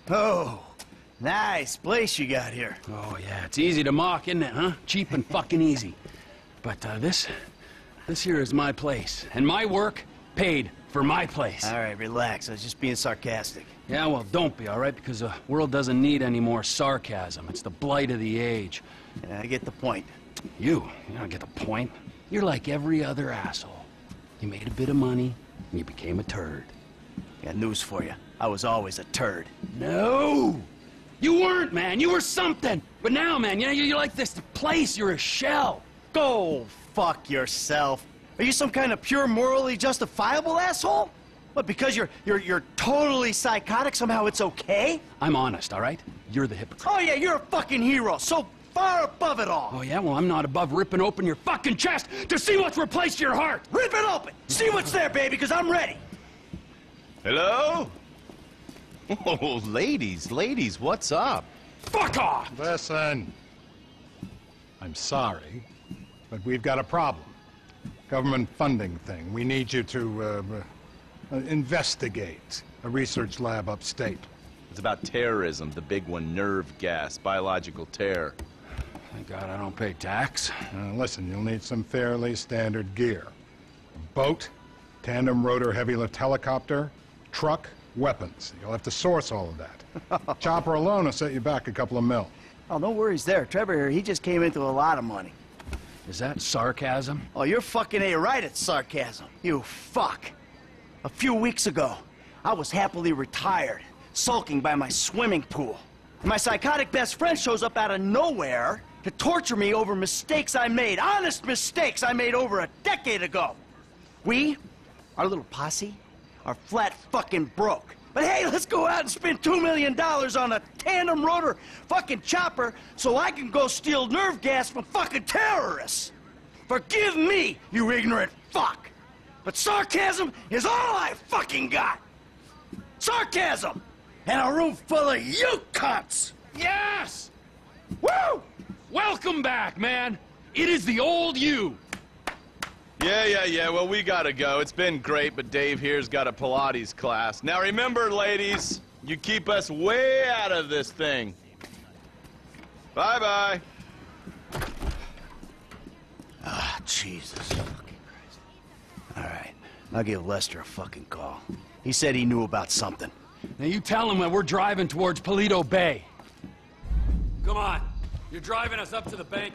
Oh, nice place you got here. Oh, yeah, it's easy to mock, isn't it, huh? Cheap and fucking easy. But, this here is my place. And my work paid for my place. All right, relax. I was just being sarcastic. Yeah, well, don't be, all right? Because the world doesn't need any more sarcasm. It's the blight of the age. Yeah, I get the point. You don't get the point. You're like every other asshole. You made a bit of money, and you became a turd. Got news for you. I was always a turd. No! You weren't, man. You were something. But now, man, you're like this place. You're a shell. Go fuck yourself. Are you some kind of pure morally justifiable asshole? What, because you're totally psychotic, somehow it's okay? I'm honest, all right? You're the hypocrite. Oh yeah, you're a fucking hero, so far above it all. Oh yeah? Well, I'm not above ripping open your fucking chest to see what's replaced your heart. Rip it open! See what's there, baby, because I'm ready. Hello? Oh, ladies, what's up? Fuck off! Listen. I'm sorry, but we've got a problem. Government funding thing. We need you to, investigate a research lab upstate. It's about terrorism, the big one, nerve gas, biological terror. Thank God I don't pay tax. Listen, you'll need some fairly standard gear. A boat, tandem rotor heavy lift helicopter, truck, weapons. You'll have to source all of that. Chopper alone will set you back a couple of mil. Oh, no worries there. Trevor here, he just came into a lot of money. Is that sarcasm? Oh, you're fucking A-right at sarcasm. You fuck. A few weeks ago, I was happily retired, sulking by my swimming pool. And my psychotic best friend shows up out of nowhere to torture me over mistakes I made, honest mistakes I made over a decade ago. We, our little posse, are flat fucking broke. But hey, let's go out and spend $2 million on a tandem rotor fucking chopper so I can go steal nerve gas from fucking terrorists. Forgive me, you ignorant fuck. But sarcasm is all I fucking got. Sarcasm! And a room full of you cunts! Yes! Woo! Welcome back, man. It is the old you. Yeah, well, we gotta go. It's been great, but Dave here's got a Pilates class. Now remember, ladies, you keep us way out of this thing. Bye-bye. Ah, Jesus fucking Christ. All right, I'll give Lester a fucking call. He said he knew about something. Now you tell him that we're driving towards Paleto Bay. Come on. You're driving us up to the bank.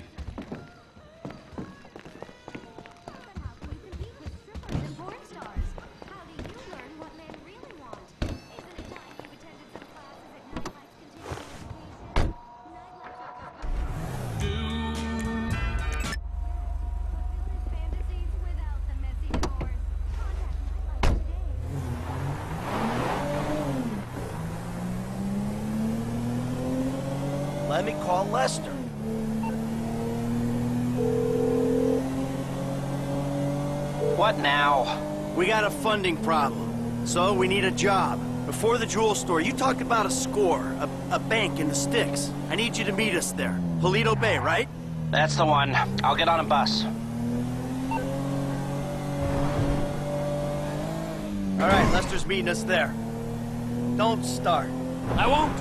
Let me call Lester. What now? We got a funding problem, so we need a job. Before the jewel store, you talked about a score, a bank in the sticks. I need you to meet us there. Paleto Bay, right? That's the one. I'll get on a bus. All right, Lester's meeting us there. Don't start. I won't.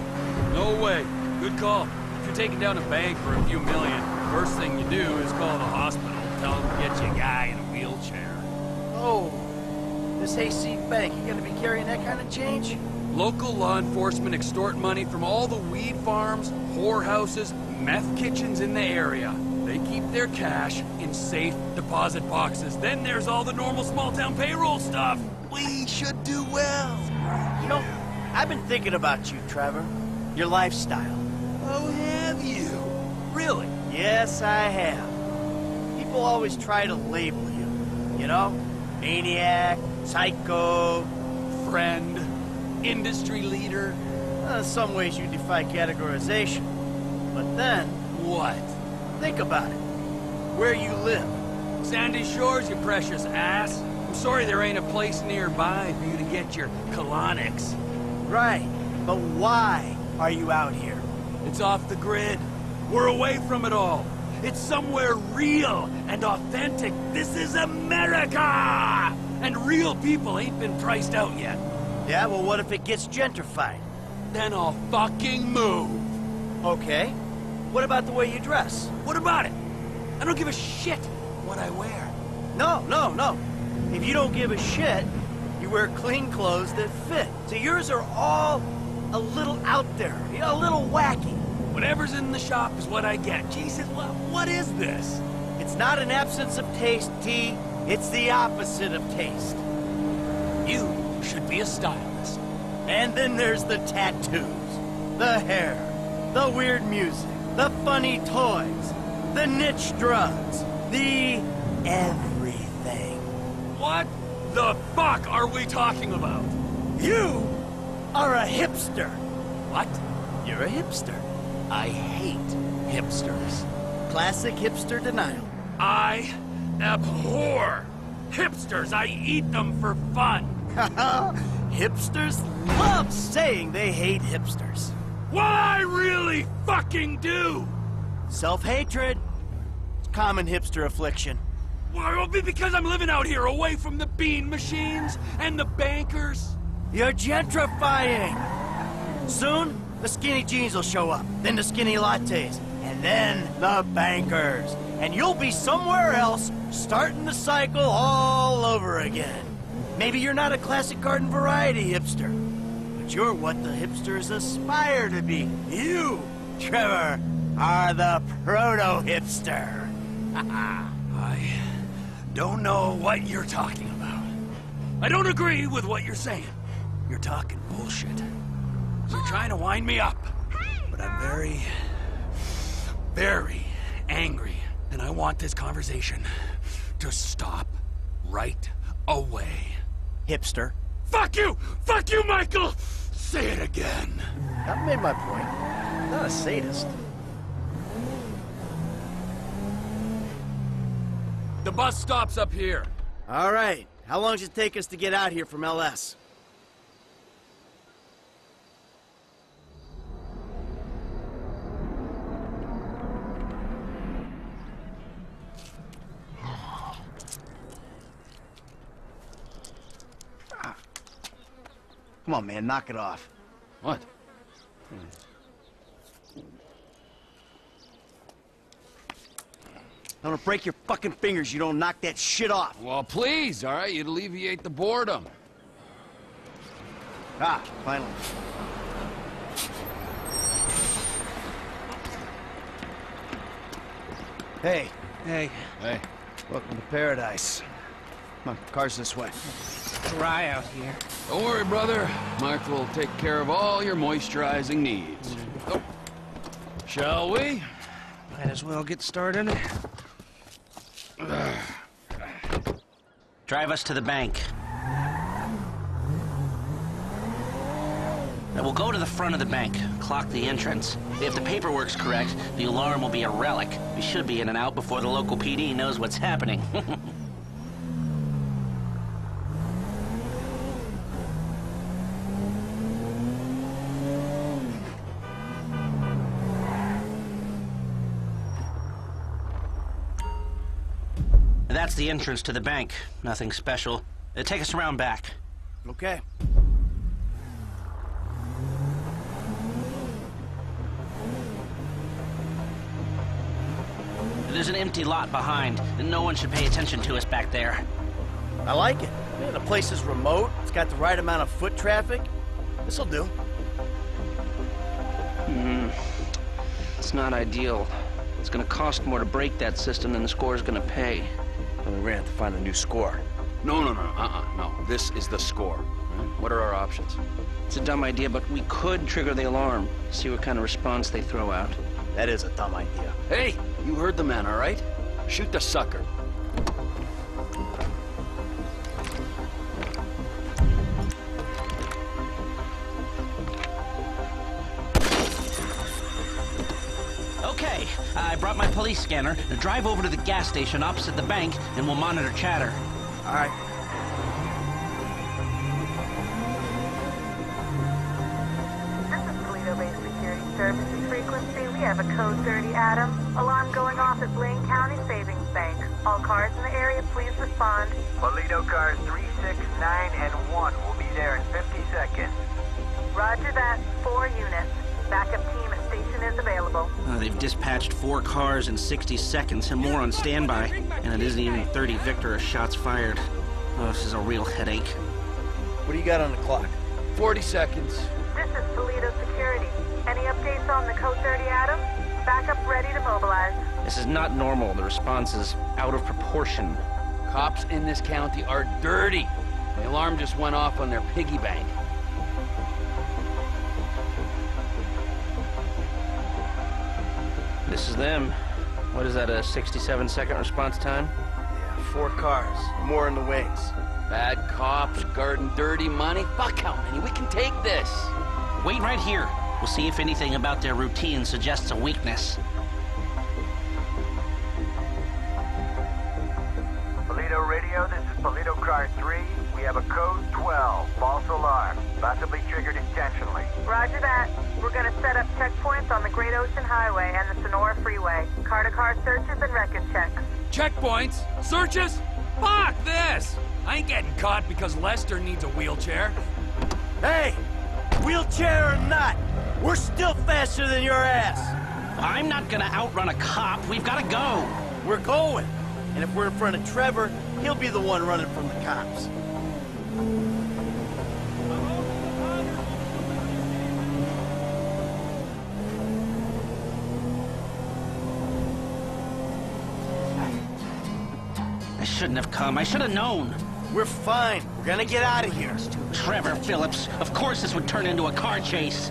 No way. Good call. If you're taking down a bank for a few million, first thing you do is call the hospital. Tell them to get you a guy in a wheelchair. Oh, this hayseed bank, you gonna be carrying that kind of change? Local law enforcement extort money from all the weed farms, whorehouses, meth kitchens in the area. They keep their cash in safe deposit boxes. Then there's all the normal small-town payroll stuff. We should do well. You know, I've been thinking about you, Trevor. Your lifestyle. Oh, have you? Really? Yes, I have. People always try to label you. You know? Maniac, psycho, Friend, industry leader. in some ways you defy categorization. But then, What? think about it. Where you live. Sandy Shores, you precious ass. I'm sorry there ain't a place nearby for you to get your colonics. Right. But why are you out here? It's off the grid. We're away from it all. It's somewhere real and authentic. This is America! And real people ain't been priced out yet. Yeah, well, what if it gets gentrified? then I'll fucking move. Okay. What about the way you dress? What about it? I don't give a shit what I wear. No, no, no. If you don't give a shit, you wear clean clothes that fit. So yours are all a little out there, a little wacky. Whatever's in the shop is what I get. Jesus, what is this? It's not an absence of taste, T. It's the opposite of taste. You should be a stylist. And then there's the tattoos, the hair, the weird music, the funny toys, the niche drugs, the everything. What the fuck are we talking about? You are a hipster. What? You're a hipster. I hate hipsters. Classic hipster denial. I abhor hipsters. I eat them for fun. Hipsters love saying they hate hipsters. What I really fucking do? Self-hatred. It's common hipster affliction. Well, it'll be because I'm living out here away from the bean machines and the bankers. You're gentrifying. Soon, the skinny jeans will show up, then the skinny lattes, and then the bankers. And you'll be somewhere else, starting the cycle all over again. Maybe you're not a classic garden variety hipster, but you're what the hipsters aspire to be. You, Trevor, are the proto-hipster. I don't know what you're talking about. I don't agree with what you're saying. You're talking bullshit. You're trying to wind me up. But I'm very, very angry. And I want this conversation to stop right away. Hipster. Fuck you! Fuck you, Michael! Say it again. I've made my point. I'm not a sadist. The bus stops up here. All right. How long does it take us to get out here from LS? Come on, man, knock it off. What? I'm gonna break your fucking fingers. You don't knock that shit off. Well, please, all right? You'd alleviate the boredom. Ah, finally. Hey. Hey, Hey. Welcome to paradise. Come on, car's this way. dry out here. Don't worry, brother. Mike will take care of all your moisturizing needs. Oh. Shall we? Might as well get started. Drive us to the bank. Now we'll go to the front of the bank, clock the entrance. If the paperwork's correct, the alarm will be a relic. We should be in and out before the local PD knows what's happening. That's the entrance to the bank. Nothing special. Take us around back. Okay. There's an empty lot behind, and no one should pay attention to us back there. I like it. Man, the place is remote. It's got the right amount of foot traffic. This'll do. It's not ideal. It's gonna cost more to break that system than the score's gonna pay. Well, we're gonna have to find a new score. No. No. This is the score. What are our options? It's a dumb idea, but we could trigger the alarm, see what kind of response they throw out. That is a dumb idea. Hey, you heard the man, all right? Shoot the sucker. Okay, I brought my police scanner. Drive over to the gas station opposite the bank, and we'll monitor chatter. All right. This is Paleto Base Security Services frequency. We have a code 30 Adam. Alarm going off at Blaine County Savings Bank. All cars in the area, please respond. Paleto cars 3, 6, 9, and 1 will be there in 50 seconds. Roger that. 4 units. Backup team at station is available. They've dispatched 4 cars in 60 seconds and more on standby. And it isn't even 30 Victor shots fired. Oh, this is a real headache. What do you got on the clock? 40 seconds. This is Paleto Security. Any updates on the Code 30 Adam? Backup ready to mobilize. This is not normal. The response is out of proportion. Cops in this county are dirty. The alarm just went off on their piggy bank. This is them. What is that, a 67-second response time? Yeah, 4 cars. More in the wings. Bad cops, guarding dirty money. Fuck how many? We can take this. Wait right here. We'll see if anything about their routine suggests a weakness. Paleto Radio, this is Paleto Car 3. We have a code 12, false alarm, possibly triggered intentionally. Roger that. We're gonna set up checkpoints on the Great Ocean Highway and the Sonora Freeway. Car-to-car searches and record checks. Checkpoints? Searches? Fuck this! I ain't getting caught because Lester needs a wheelchair. Hey! Wheelchair or not, we're still faster than your ass! I'm not gonna outrun a cop. We've gotta go. We're going. And if we're in front of Trevor, he'll be the one running from the cops. I shouldn't have come. I should have known. We're fine. We're gonna get out of here. Trevor Phillips. Of course this would turn into a car chase.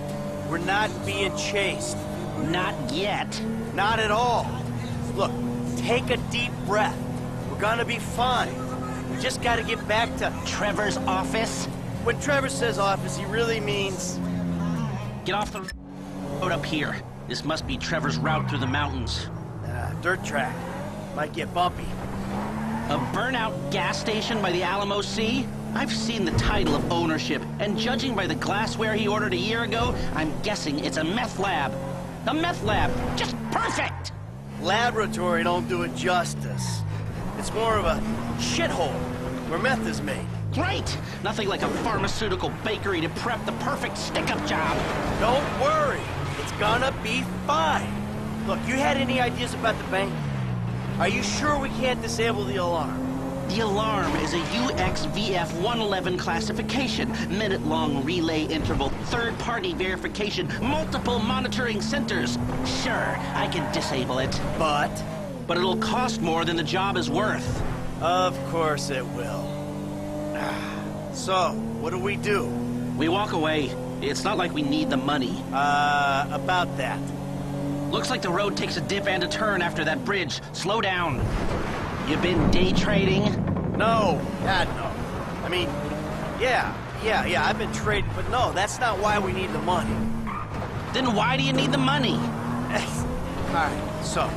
We're not being chased. Not yet. Not at all. Look, take a deep breath. We're gonna be fine. We just gotta get back to... Trevor's office? When Trevor says office, he really means... Get off the road up here. This must be Trevor's route through the mountains. Dirt track. Might get bumpy. A burnout gas station by the Alamo Sea? I've seen the title of ownership, and judging by the glassware he ordered a year ago, I'm guessing it's a meth lab. A meth lab! Just perfect! Laboratory don't do it justice. It's more of a shithole where meth is made. Great! Nothing like a pharmaceutical bakery to prep the perfect stick-up job. Don't worry. It's gonna be fine. Look, you had any ideas about the bank? Are you sure we can't disable the alarm? The alarm is a UXVF-111 classification, minute-long relay interval, third-party verification, multiple monitoring centers. Sure, I can disable it. But it'll cost more than the job is worth. of course it will. So, what do? We walk away. It's not like we need the money. About that. Looks like the road takes a dip and a turn after that bridge. Slow down. You been day trading? No, God, no. I mean, yeah, I've been trading, but no, that's not why we need the money. Then why do you need the money? All right, so,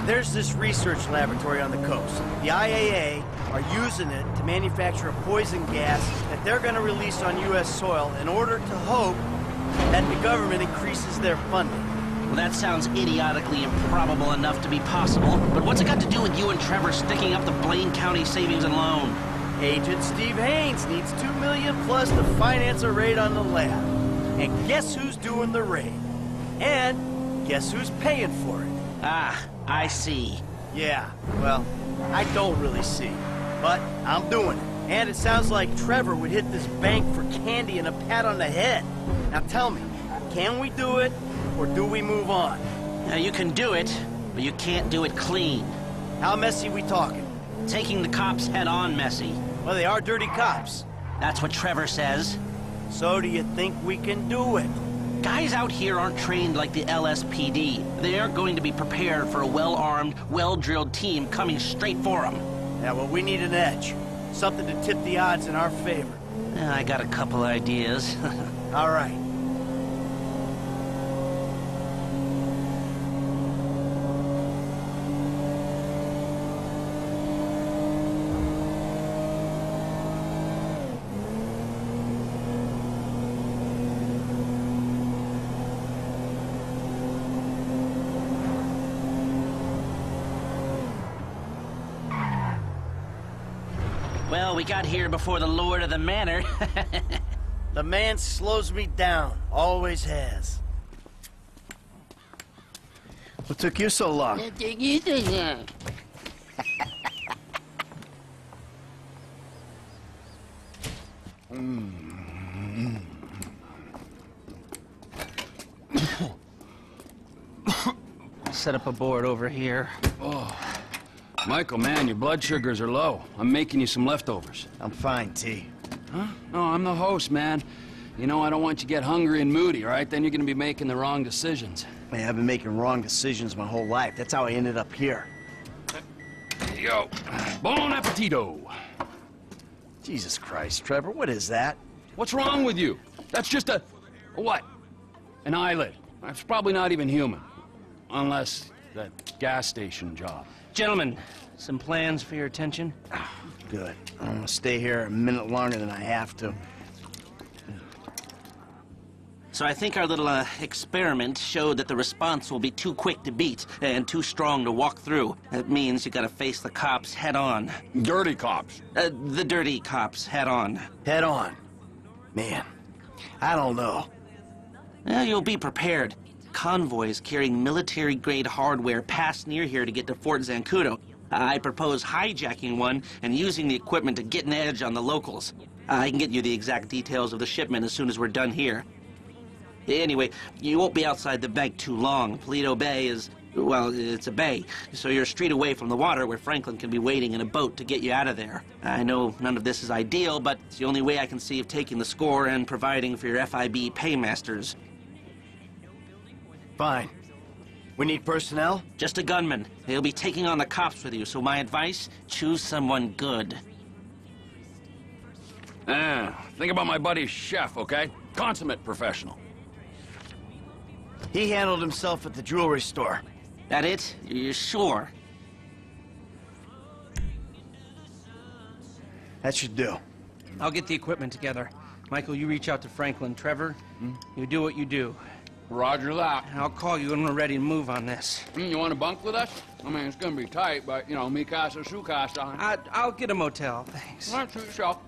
there's this research laboratory on the coast. The IAA are using it to manufacture a poison gas that they're gonna release on U.S. soil in order to hope that the government increases their funding. Well, that sounds idiotically improbable enough to be possible, but what's it got to do with you and Trevor sticking up the Blaine County Savings and Loan? Agent Steve Haynes needs $2 million plus to finance a raid on the lab. And guess who's doing the raid? And guess who's paying for it? Ah, I see. Yeah, well, I don't really see. But I'm doing it. And it sounds like Trevor would hit this bank for candy and a pat on the head. Now tell me, can we do it? Or do we move on? Now, you can do it, but you can't do it clean. How messy we talking? Taking the cops head-on messy. Well, they are dirty cops. That's what Trevor says. So do you think we can do it? Guys out here aren't trained like the LSPD. They aren't going to be prepared for a well-armed, well-drilled team coming straight for them. Yeah, well, we need an edge. Something to tip the odds in our favor. I got a couple ideas. All right. Well, we got here before the Lord of the Manor. The man slows me down. Always has. What took you so long? Set up a board over here. Oh, Michael, man, your blood sugars are low. I'm making you some leftovers. I'm fine, T. Huh? No, I'm the host, man. You know, I don't want you to get hungry and moody, all right? Then you're gonna be making the wrong decisions. Man, I've been making wrong decisions my whole life. That's how I ended up here. Here you go. Bon appetito. Jesus Christ, Trevor, what is that? What's wrong with you? That's just a what? An eyelid. That's probably not even human. Unless that gas station job. Gentlemen, some plans for your attention? Good. I'm gonna stay here a minute longer than I have to. So I think our little experiment showed that the response will be too quick to beat and too strong to walk through. That means you gotta face the cops head on. Dirty cops. The dirty cops head on. Head on. Man, I don't know. You'll be prepared. Convoys carrying military-grade hardware pass near here to get to Fort Zancudo. I propose hijacking one and using the equipment to get an edge on the locals. I can get you the exact details of the shipment as soon as we're done here. Anyway, you won't be outside the bank too long. Paleto Bay is, well, it's a bay, so you're a street away from the water where Franklin can be waiting in a boat to get you out of there. I know none of this is ideal, but it's the only way I can see of taking the score and providing for your FIB paymasters. Fine. We need personnel? Just a gunman. They'll be taking on the cops with you, so my advice, choose someone good. Think about my buddy Chef, okay? Consummate professional. He handled himself at the jewelry store. That it? You're sure? That should do. I'll get the equipment together. Michael, you reach out to Franklin. Trevor, you do what you do. Roger that. I'll call you when we're ready to move on this. You want to bunk with us? I mean, it's gonna be tight, but, you know, mi casa, su casa. I'll get a motel, thanks. All right, suit yourself.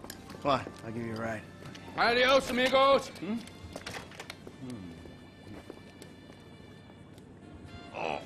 Come on, I'll give you a ride. Adios, amigos. Oh.